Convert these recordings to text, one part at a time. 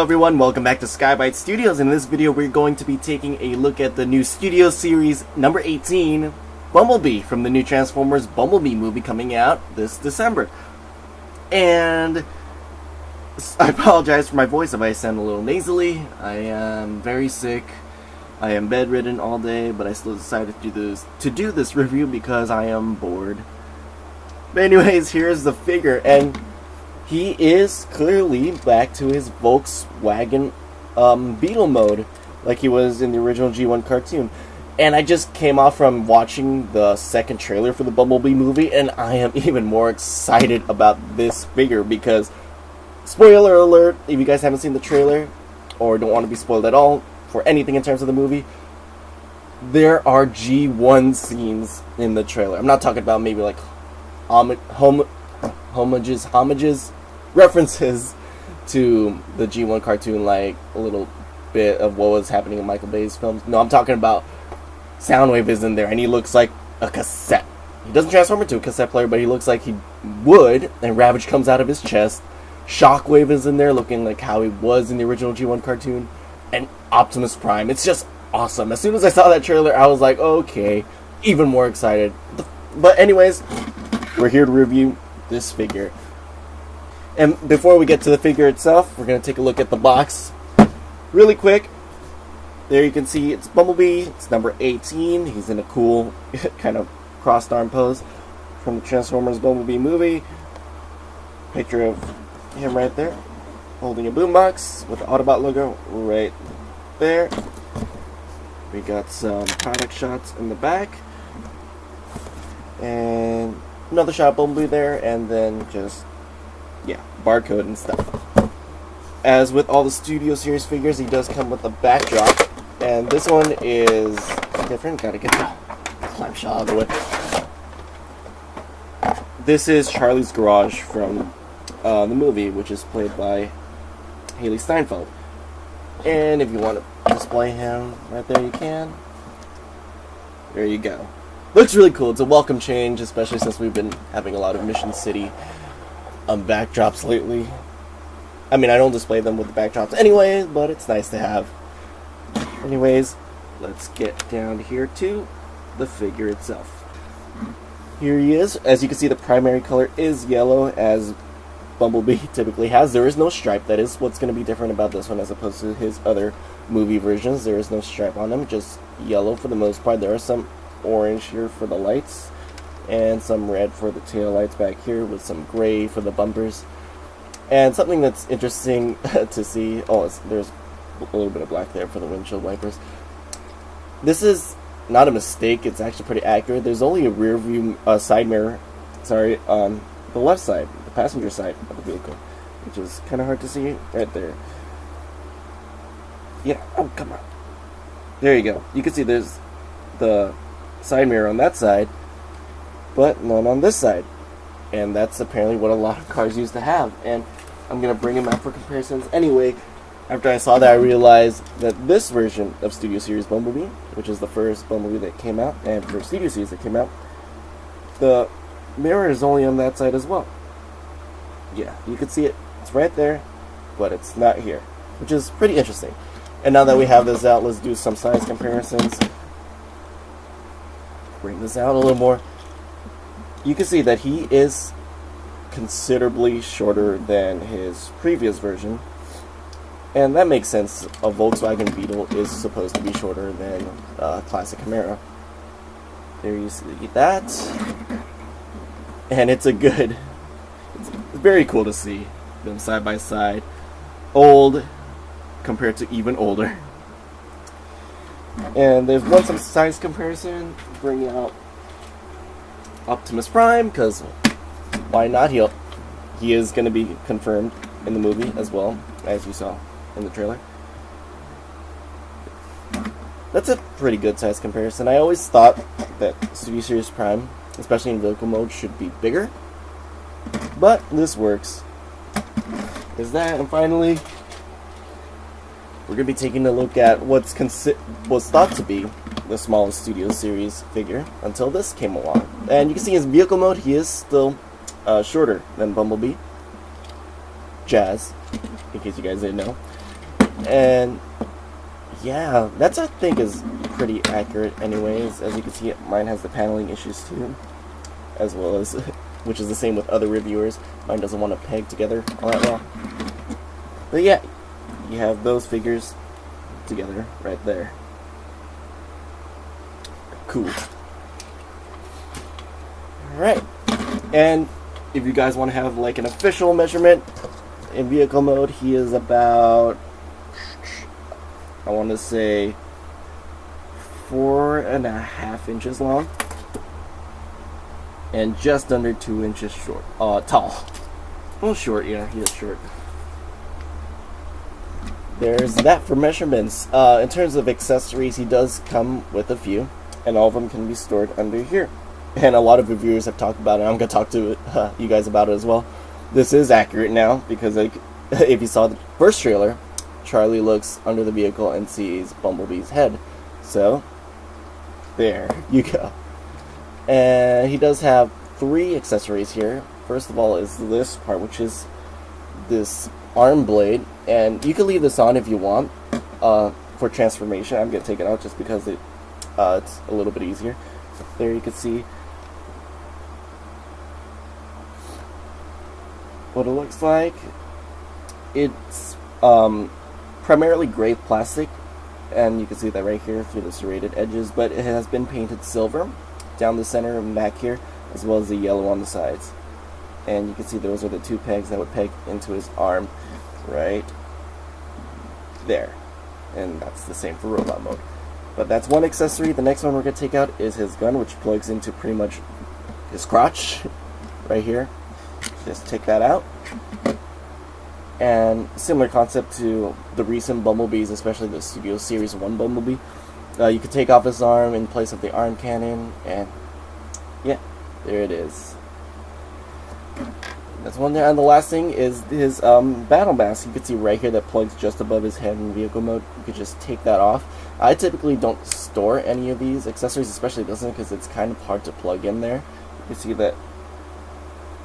everyone, welcome back to Skybite Studios. In this video we're going to be taking a look at the new Studio Series number 18, Bumblebee, from the new Transformers Bumblebee movie coming out this December. And I apologize for my voice if I sound a little nasally. I am very sick. I am bedridden all day, but I still decided to do this review because I am bored. But anyways, here's the figure, and he is clearly back to his Volkswagen Beetle mode, like he was in the original G1 cartoon. And I just came off from watching the second trailer for the Bumblebee movie, and I am even more excited about this figure because, spoiler alert, if you guys haven't seen the trailer, or don't want to be spoiled at all for anything in terms of the movie, there are G1 scenes in the trailer. I'm not talking about maybe like homages, references to the G1 cartoon, like a little bit of what was happening in Michael Bay's films. No, I'm talking about Soundwave is in there, and he looks like a cassette. He doesn't transform into a cassette player, but he looks like he would, and Ravage comes out of his chest. Shockwave is in there, looking like how he was in the original G1 cartoon, and Optimus Prime. It's just awesome. As soon as I saw that trailer, I was like, okay, even more excited. But anyways, we're here to review this figure. And before we get to the figure itself, we're going to take a look at the box really quick. There you can see it's Bumblebee. It's number 18. He's in a cool kind of crossed arm pose from the Transformers Bumblebee movie. Picture of him right there, holding a boombox with the Autobot logo right there. We got some product shots in the back. And another shot of Bumblebee there, and then just, yeah, barcode and stuff. As with all the Studio Series figures, he does come with a backdrop, and this one is different. Gotta get the climb shot out of the way. This is Charlie's Garage from the movie, which is played by Haley Steinfeld. And if you want to display him right there, you can. There you go. Looks really cool. It's a welcome change, especially since we've been having a lot of Mission City backdrops lately. I mean, I don't display them with the backdrops anyway, but it's nice to have. Anyways, let's get down here to the figure itself. Here he is. As you can see, the primary color is yellow, as Bumblebee typically has. There is no stripe. That is what's going to be different about this one as opposed to his other movie versions. There is no stripe on him, just yellow for the most part. There are some orange here for the lights, and some red for the tail lights back here, with some gray for the bumpers. And something that's interesting to see, there's a little bit of black there for the windshield wipers. This is not a mistake, it's actually pretty accurate. There's only a rear view side mirror, on the left side, the passenger side of the vehicle, which is kind of hard to see right there. Yeah, oh, come on. There you go. You can see there's the side mirror on that side, but none on this side. And that's apparently what a lot of cars used to have. And I'm going to bring them out for comparisons anyway. After I saw that, I realized that this version of Studio Series Bumblebee, which is the first Bumblebee that came out, and first Studio Series that came out, the mirror is only on that side as well. Yeah, you can see it. It's right there, but it's not here, which is pretty interesting. And now that we have this out, let's do some size comparisons. Bring this out a little more. You can see that he is considerably shorter than his previous version, and that makes sense. A Volkswagen Beetle is supposed to be shorter than a classic Camaro. There you see that, and it's very cool to see them side by side, old compared to even older. And there's some size comparison, bringing out Optimus Prime, because why not? He is going to be confirmed in the movie as well, as you saw in the trailer. That's a pretty good size comparison. I always thought that Studio Series Prime, especially in vehicle mode, should be bigger, but this works. There's that, and finally, we're going to be taking a look at what's thought to be the smallest Studio Series figure until this came along. And you can see his vehicle mode, he is still shorter than Bumblebee. Jazz, in case you guys didn't know. And yeah, that's I think is pretty accurate anyways. As you can see, mine has the paneling issues too, as well as, which is the same with other reviewers. Mine doesn't want to peg together all that well. But yeah, you have those figures together right there. Cool. Alright, and if you guys want to have like an official measurement in vehicle mode, he is about, I want to say, 4.5 inches long and just under 2 inches short, tall. Well, short, yeah, he is short. There's that for measurements. In terms of accessories, he does come with a few, and all of them can be stored under here. And a lot of reviewers have talked about it. I'm going to talk to you guys about it as well. This is accurate now, because like, if you saw the first trailer, Charlie looks under the vehicle and sees Bumblebee's head. So, there you go. And he does have 3 accessories here. First of all is this part, which is this arm blade. And you can leave this on if you want for transformation. I'm going to take it out just because it's a little bit easier. There you can see what it looks like. It's primarily gray plastic, and you can see that right here through the serrated edges, but it has been painted silver down the center and back here, as well as the yellow on the sides. And you can see those are the 2 pegs that would peg into his arm right there. And that's the same for robot mode. But that's one accessory. The next one we're going to take out is his gun, which plugs into pretty much his crotch right here. Just take that out. And similar concept to the recent Bumblebees, especially the Studio Series 1 Bumblebee. You could take off his arm in place of the arm cannon, and yeah, there it is. That's one there. And the last thing is his battle mask. You can see right here that plugs just above his head in vehicle mode. You could just take that off. I typically don't store any of these accessories, especially this one, because it's kind of hard to plug in there. You can see that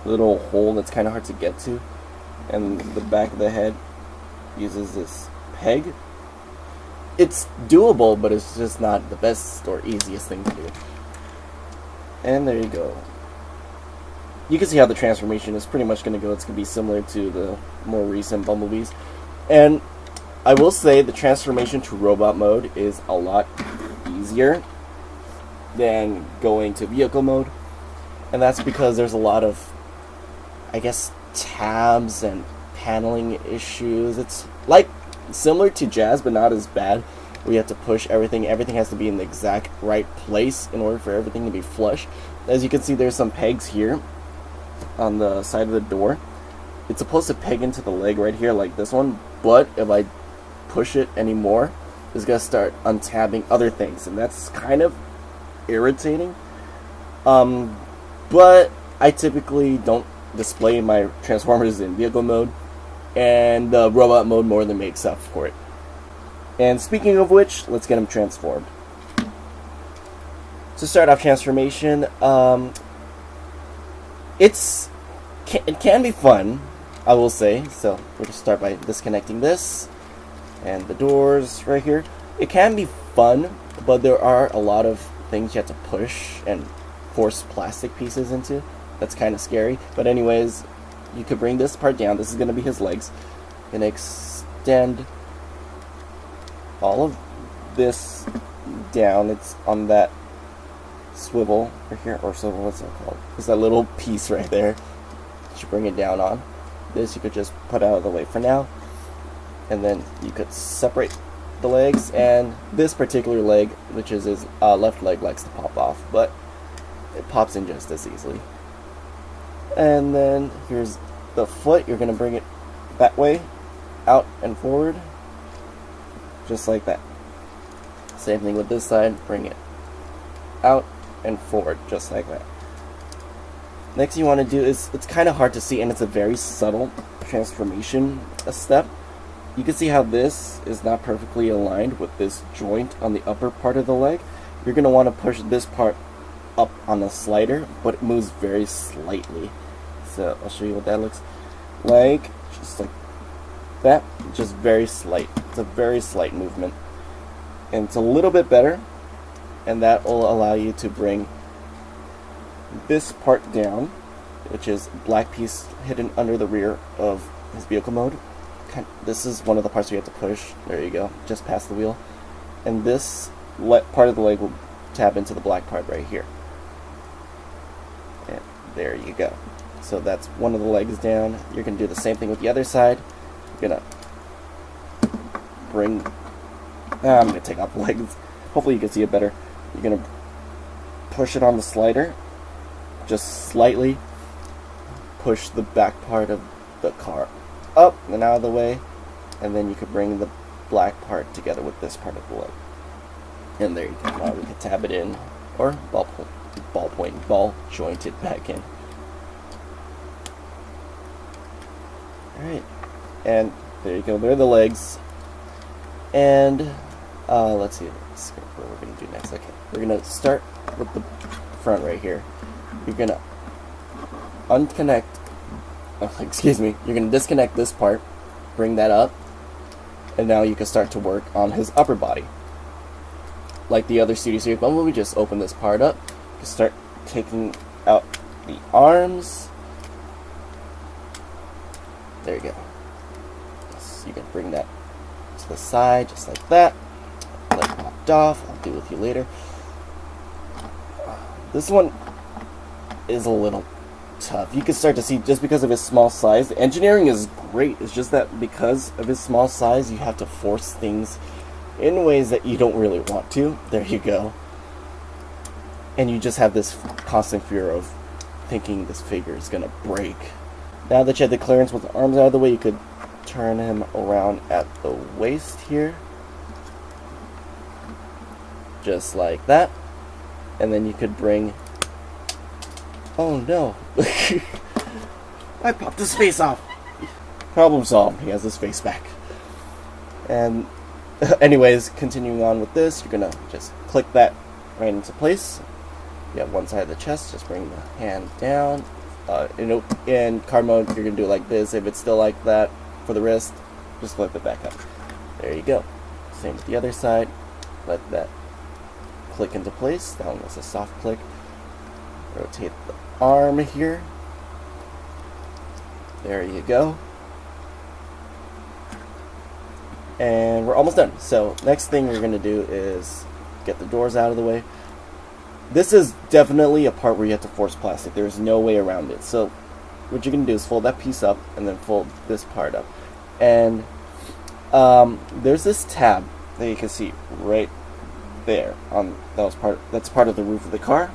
little hole that's kind of hard to get to. And the back of the head uses this peg. It's doable, but it's just not the best or easiest thing to do. And there you go. You can see how the transformation is pretty much going to go. It's going to be similar to the more recent Bumblebees. And I will say the transformation to robot mode is a lot easier than going to vehicle mode. And that's because there's a lot of, I guess, tabs and paneling issues. It's like similar to Jazz, but not as bad. We have to push everything. Everything has to be in the exact right place in order for everything to be flush. As you can see, there's some pegs here on the side of the door. It's supposed to peg into the leg right here like this one, but if I push it anymore, it's going to start untabbing other things, and that's kind of irritating. But I typically don't display my Transformers in vehicle mode, and the robot mode more than makes up for it. And speaking of which, let's get them transformed. To start off transformation, it can be fun, I will say. So we're going to start by disconnecting this and the doors right here. It can be fun, but there are a lot of things you have to push and force plastic pieces into. That's kind of scary. But anyways, you could bring this part down. This is going to be his legs. Going to extend all of this down. It's on that swivel right here, or swivel, what's that called? It's that little piece right there. You should bring it down on. This you could just put out of the way for now. And then you could separate the legs, and this particular leg, which is his left leg, likes to pop off, but it pops in just as easily. And then here's the foot. You're going to bring it that way, out and forward, just like that. Same thing with this side. Bring it out and forward, just like that. Next you want to do is, it's kind of hard to see, and it's a very subtle transformation step. You can see how this is not perfectly aligned with this joint on the upper part of the leg. You're going to want to push this part up on the slider, but it moves very slightly. So I'll show you what that looks like. Just like that, just very slight. It's a very slight movement. And it's a little bit better, and that will allow you to bring this part down, which is black piece hidden under the rear of his vehicle mode. This is one of the parts we have to push. There you go, just past the wheel. And this part of the leg will tab into the black part right here. And there you go. So that's one of the legs down. You're going to do the same thing with the other side. You're going to bring... I'm going to take off the legs. Hopefully you can see it better. You're going to push it on the slider. Just slightly push the back part of the car up and out of the way. And then you can bring the black part together with this part of the leg. And there you go. Now we can tab it in, or ball joint it back in. Alright, and there you go, there are the legs. And let's see what we're going to do next. Okay, we're going to start with the front right here. You're going to you're going to disconnect this part, bring that up, and now you can start to work on his upper body. Like the other Studio Series Bumblebee, just open this part up, you start taking out the arms. There you go. So you can bring that to the side, just like that. Leg popped off. I'll deal with you later. This one is a little tough. You can start to see, just because of his small size, the engineering is great. It's just that because of his small size, you have to force things in ways that you don't really want to. There you go. And you just have this constant fear of thinking this figure is going to break. Now that you have the clearance with the arms out of the way, you could turn him around at the waist here. Just like that. And then you could bring... Oh no. I popped his face off. Problem solved. He has his face back. And anyways, continuing on with this, you're going to just click that right into place. You have one side of the chest, just bring the hand down. In card mode, you're going to do it like this. If it's still like that for the wrist, just flip it back up. There you go. Same with the other side. Let that click into place. That one was a soft click. Rotate the arm here. There you go. And we're almost done. So next thing we're going to do is get the doors out of the way. This is definitely a part where you have to force plastic. There's no way around it. So what you're going to do is fold that piece up and then fold this part up. And there's this tab that you can see right there. That's part of the roof of the car.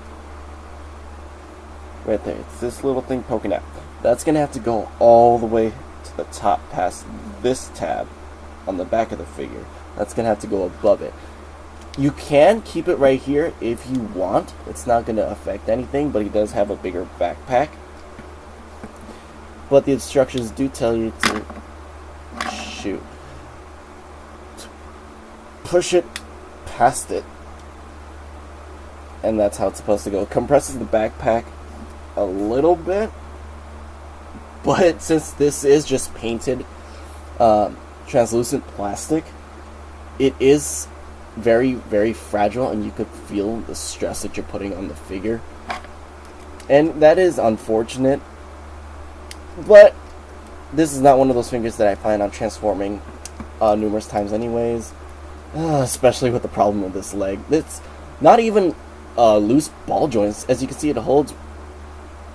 Right there. It's this little thing poking out. That's going to have to go all the way to the top past this tab on the back of the figure. That's going to have to go above it. You can keep it right here if you want. It's not going to affect anything, but he does have a bigger backpack. But the instructions do tell you to push it past it. And that's how it's supposed to go. It compresses the backpack a little bit. But since this is just painted translucent plastic, it is very, very fragile, and you could feel the stress that you're putting on the figure. And that is unfortunate. But this is not one of those figures that I plan on transforming numerous times anyways. Especially with the problem of this leg. It's not even loose ball joints. As you can see, it holds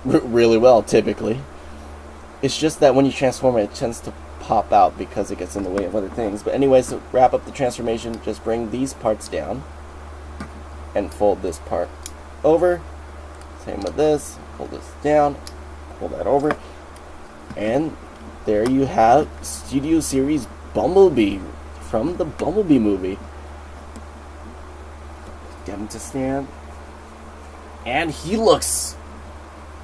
really well, typically. It's just that when you transform it, it tends to pop out because it gets in the way of other things. But anyways, to wrap up the transformation, just bring these parts down and fold this part over. Same with this. Fold this down, pull that over, and there you have Studio Series Bumblebee from the Bumblebee movie. Get him to stand, and he looks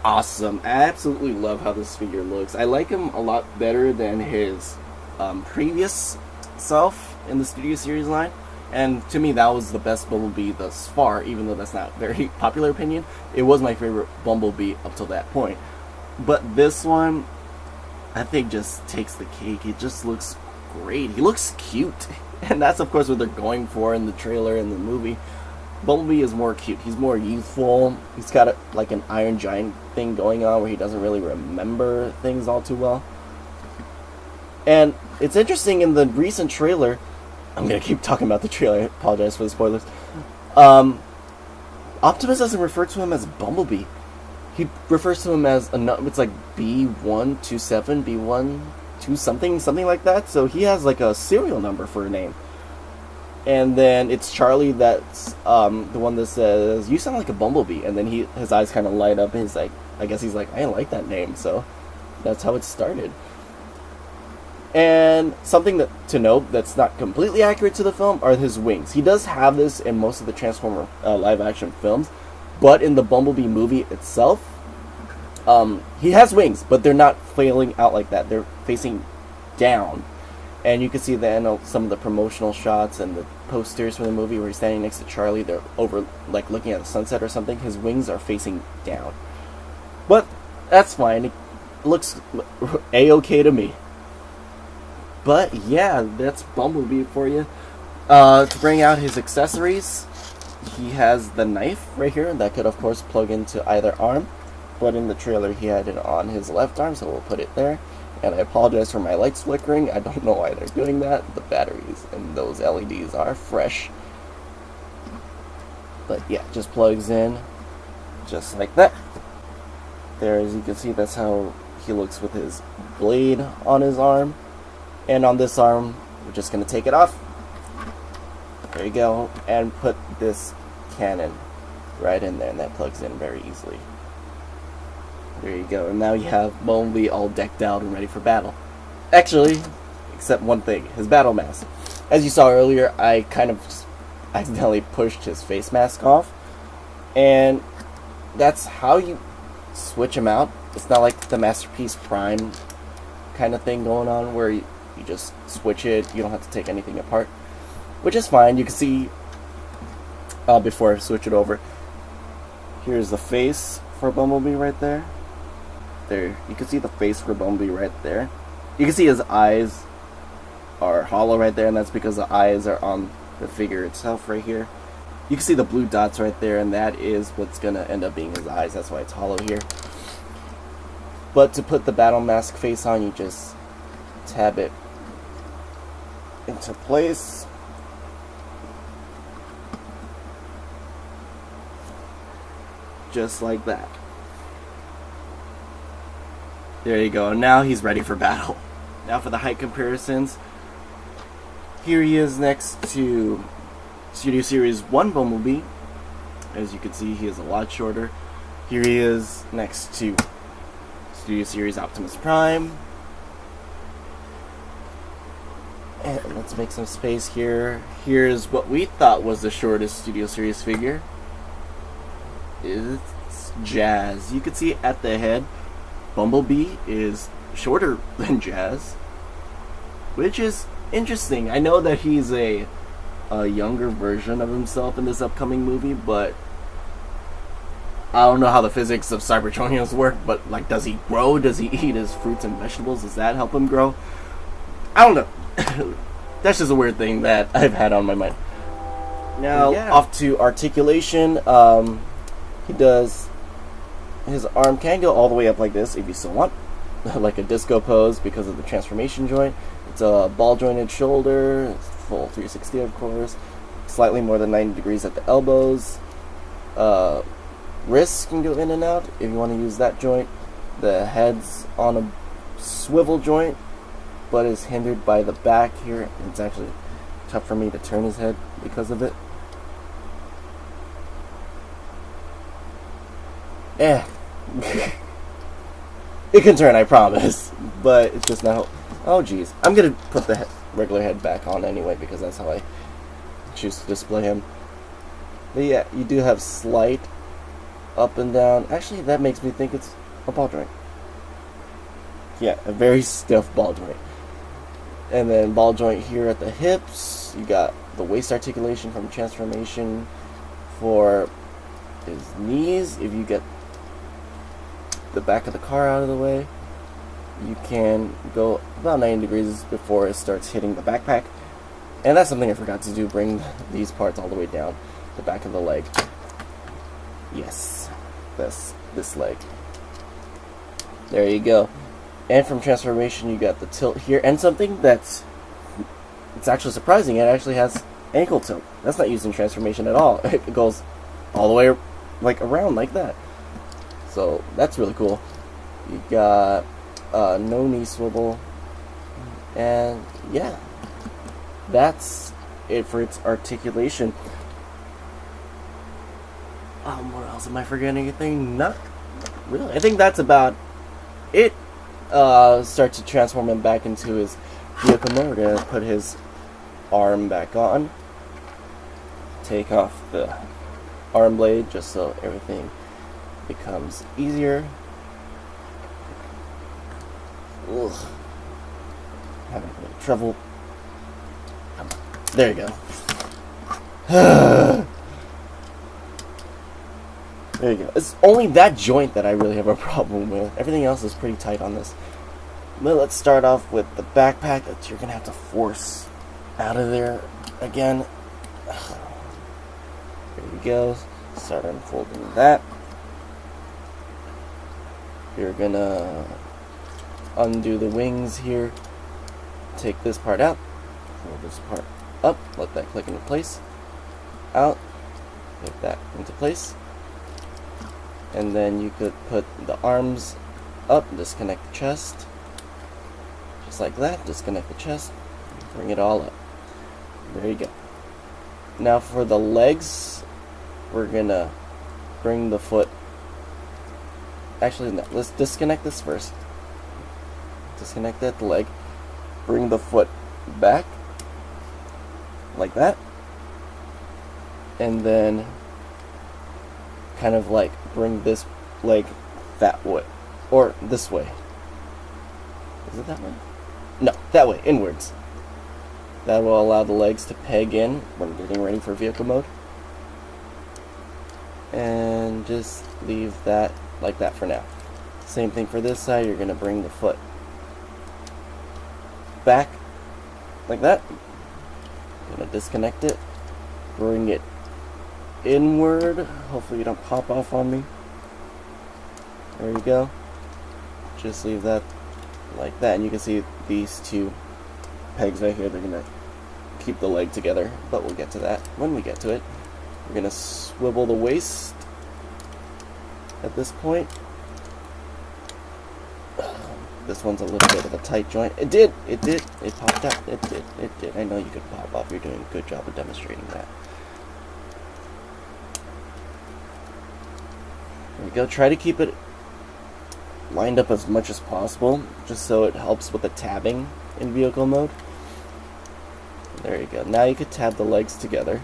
awesome. I absolutely love how this figure looks. I like him a lot better than his previous self in the Studio Series line. And to me, that was the best Bumblebee thus far, even though that's not a very popular opinion. It was my favorite Bumblebee up till that point. But this one, That thing just takes the cake. It just looks great. He looks cute. And that's, of course, what they're going for in the trailer and the movie. Bumblebee is more cute. He's more youthful. He's got like an Iron Giant thing going on where he doesn't really remember things all too well. And it's interesting in the recent trailer. I'm going to keep talking about the trailer. I apologize for the spoilers. Optimus doesn't refer to him as Bumblebee. He refers to him as it's like B127, B12 something like that. So he has like a serial number for a name. And then it's Charlie that's the one that says, "You sound like a bumblebee." And then his eyes kind of light up, and he's like, I guess he's like, "I like that name." So that's how it started. And something to note that's not completely accurate to the film are his wings. He does have this in most of the Transformer live-action films, but in the Bumblebee movie itself, he has wings, but they're not flailing out like that. They're facing down. And you can see that in some of the promotional shots and the posters for the movie where he's standing next to Charlie. They're over, like, looking at the sunset or something. His wings are facing down. But that's fine. It looks A-okay to me. But, yeah, that's Bumblebee for you. To bring out his accessories, he has the knife right here. That could, of course, plug into either arm. But in the trailer, he had it on his left arm, so we'll put it there. And I apologize for my lights flickering. I don't know why they're doing that. The batteries and those LEDs are fresh. But yeah, just plugs in just like that. There, as you can see, that's how he looks with his blade on his arm. And on this arm, we're just going to take it off. There you go. And put this cannon right in there, and that plugs in very easily. There you go, and now you have Bumblebee all decked out and ready for battle. Actually, except one thing, his battle mask. As you saw earlier, I kind of just accidentally pushed his face mask off. And that's how you switch him out. It's not like the Masterpiece Prime kind of thing going on where you just switch it, you don't have to take anything apart. Which is fine, you can see, before I switch it over, here's the face for Bumblebee right there. There, you can see the face for Bumblebee right there. You can see his eyes are hollow right there, and that's because the eyes are on the figure itself right here. You can see the blue dots right there, and that is what's going to end up being his eyes. That's why it's hollow here. But to put the battle mask face on, you just tab it into place. Just like that. There you go. Now he's ready for battle. Now for the height comparisons. Here he is next to Studio Series 1 Bumblebee. As you can see, he is a lot shorter. Here he is next to Studio Series Optimus Prime. And let's make some space here. Here's what we thought was the shortest Studio Series figure. It's Jazz. You can see at the head, Bumblebee is shorter than Jazz, which is interesting. I know that he's a younger version of himself in this upcoming movie, but I don't know how the physics of Cybertronians work, but like, does he grow? Does he eat his fruits and vegetables? Does that help him grow? I don't know. That's just a weird thing that I've had on my mind. Now, off to articulation. He does... His arm can go all the way up like this if you still want. Like a disco pose because of the transformation joint. It's a ball jointed shoulder. It's full 360 of course. Slightly more than 90 degrees at the elbows. Wrists can go in and out if you want to use that joint. The head's on a swivel joint, but is hindered by the back here. It's actually tough for me to turn his head because of it. It can turn, I promise, but it's just not. Oh geez, I'm gonna put the regular head back on anyway because that's how I choose to display him. But yeah, you do have slight up and down. Actually, that makes me think it's a ball joint. Yeah, a very stiff ball joint. And then ball joint here at the hips. You got the waist articulation from transformation for his knees. If you get the back of the car out of the way. you can go about 90 degrees before it starts hitting the backpack. And that's something I forgot to do, bring these parts all the way down the back of the leg. Yes, this leg. There you go. And from transformation, you got the tilt here, and something it's actually surprising, it actually has ankle tilt. That's not used in transformation at all. It goes all the way like around like that. So that's really cool. You got no knee swivel, and yeah, that's it for its articulation. What else? Am I forgetting anything? Not really. I think that's about it. Start to transform him back into his vehicle mode. We're gonna put his arm back on. Take off the arm blade just so everything becomes easier. Ugh. Having a little trouble. Come on. There you go. There you go. It's only that joint that I really have a problem with. Everything else is pretty tight on this. But let's start off with the backpack that you're going to have to force out of there again. There we go. Start unfolding that. You're going to undo the wings here. Take this part out. Fold this part up. Let that click into place. Out. Click that into place. And then you could put the arms up, disconnect the chest. Just like that, disconnect the chest, bring it all up. There you go. Now for the legs, we're gonna bring the foot. Actually, no, let's disconnect this first. Disconnect that leg. Bring the foot back, like that. And then kind of like bring this leg that way, or this way. Is it that way? No, that way, inwards. That will allow the legs to peg in when getting ready for vehicle mode. And just leave that like that for now. Same thing for this side, you're going to bring the foot back like that. Going to disconnect it, bring it inward. Hopefully you don't pop off on me. There you go. Just leave that like that, and you can see these two pegs right here. They're gonna keep the leg together, but we'll get to that when we get to it. We're gonna swivel the waist at this point. This one's a little bit of a tight joint. It popped out. It did. I know you could pop off. You're doing a good job of demonstrating that. There we go. Try to keep it lined up as much as possible, just so it helps with the tabbing in vehicle mode. There you go. Now you could tab the legs together.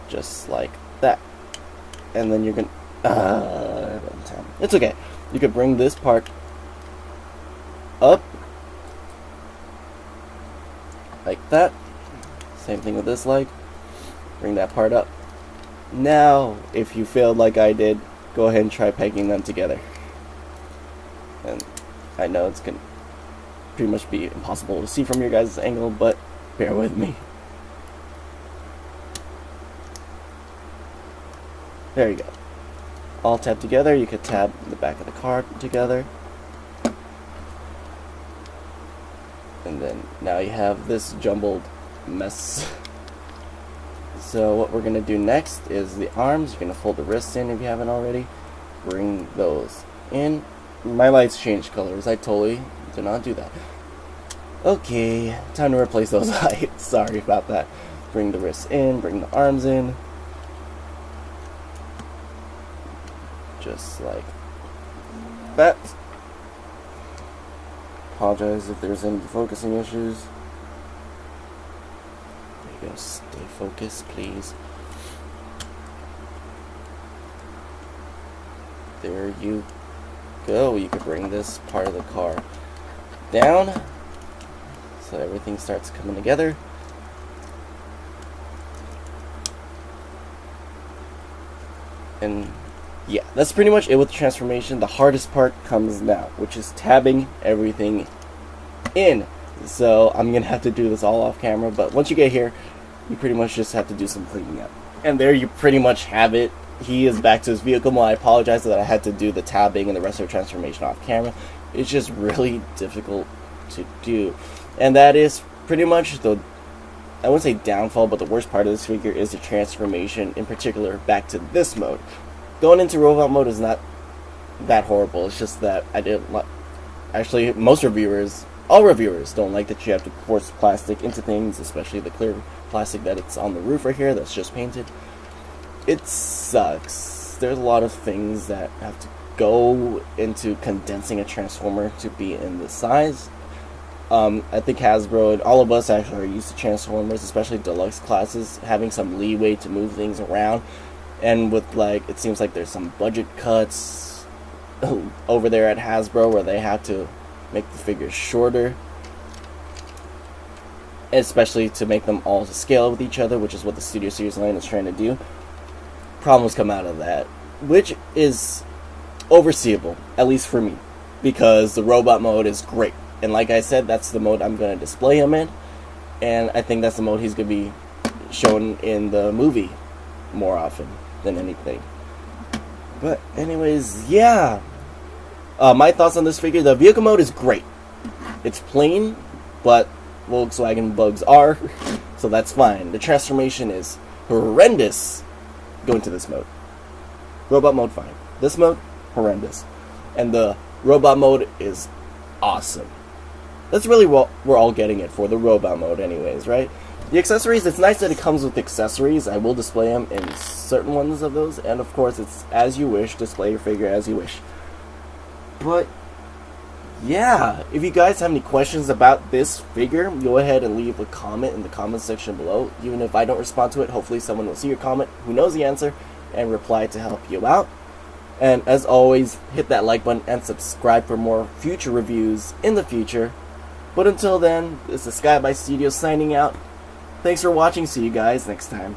Just like that. And then you're gonna... it's okay. You could bring this part up. Like that. Same thing with this leg. Bring that part up. Now, if you failed like I did, go ahead and try pegging them together. And I know it's going to pretty much be impossible to see from your guys' angle, but bear with me. There you go. All tabbed together. You could tab the back of the card together. And then now you have this jumbled mess. So what we're going to do next is the arms. You're going to fold the wrists in if you haven't already. Bring those in. My lights changed colors. I totally did not do that. Okay, time to replace those lights. Sorry about that. Bring the wrists in. Bring the arms in. Just like that. Apologize if there's any focusing issues. There you go. Stay focused, please. There you go. You could bring this part of the car down so everything starts coming together. And yeah, that's pretty much it with the transformation. The hardest part comes now, which is tabbing everything in. So I'm going to have to do this all off camera, but once you get here, you pretty much just have to do some cleaning up. And there you pretty much have it. He is back to his vehicle mode. I apologize that I had to do the tabbing and the rest of the transformation off camera. It's just really difficult to do. And that is pretty much the, I wouldn't say downfall, but the worst part of this figure is the transformation, in particular, back to this mode. Going into robot mode is not that horrible. It's just that I didn't like, actually, most reviewers, all reviewers don't like that you have to force plastic into things, especially the clear plastic that it's on the roof right here that's just painted. It sucks. There's a lot of things that have to go into condensing a transformer to be in this size. I think Hasbro and all of us actually are used to transformers, especially deluxe classes, having some leeway to move things around. And with, like, it seems like there's some budget cuts over there at Hasbro where they have to make the figures shorter, especially to make them all to scale with each other, which is what the Studio Series line is trying to do. Problems come out of that, which is overseeable, at least for me, because the robot mode is great. And like I said, that's the mode I'm going to display him in, and I think that's the mode he's going to be shown in the movie more often than anything. But anyways, yeah. My thoughts on this figure: the vehicle mode is great. It's plain, but Volkswagen bugs are, so that's fine. The transformation is horrendous going to this mode. Robot mode, fine. This mode, horrendous. And the robot mode is awesome. That's really what we're all getting it for, the robot mode anyways, right? The accessories, it's nice that it comes with accessories. I will display them in certain ones of those, and of course it's as you wish, display your figure as you wish. But yeah, if you guys have any questions about this figure, go ahead and leave a comment in the comment section below. Even if I don't respond to it, hopefully someone will see your comment who knows the answer and reply to help you out. And as always, hit that like button and subscribe for more future reviews in the future. But until then, this is Sky by Studio signing out. Thanks for watching. See you guys next time.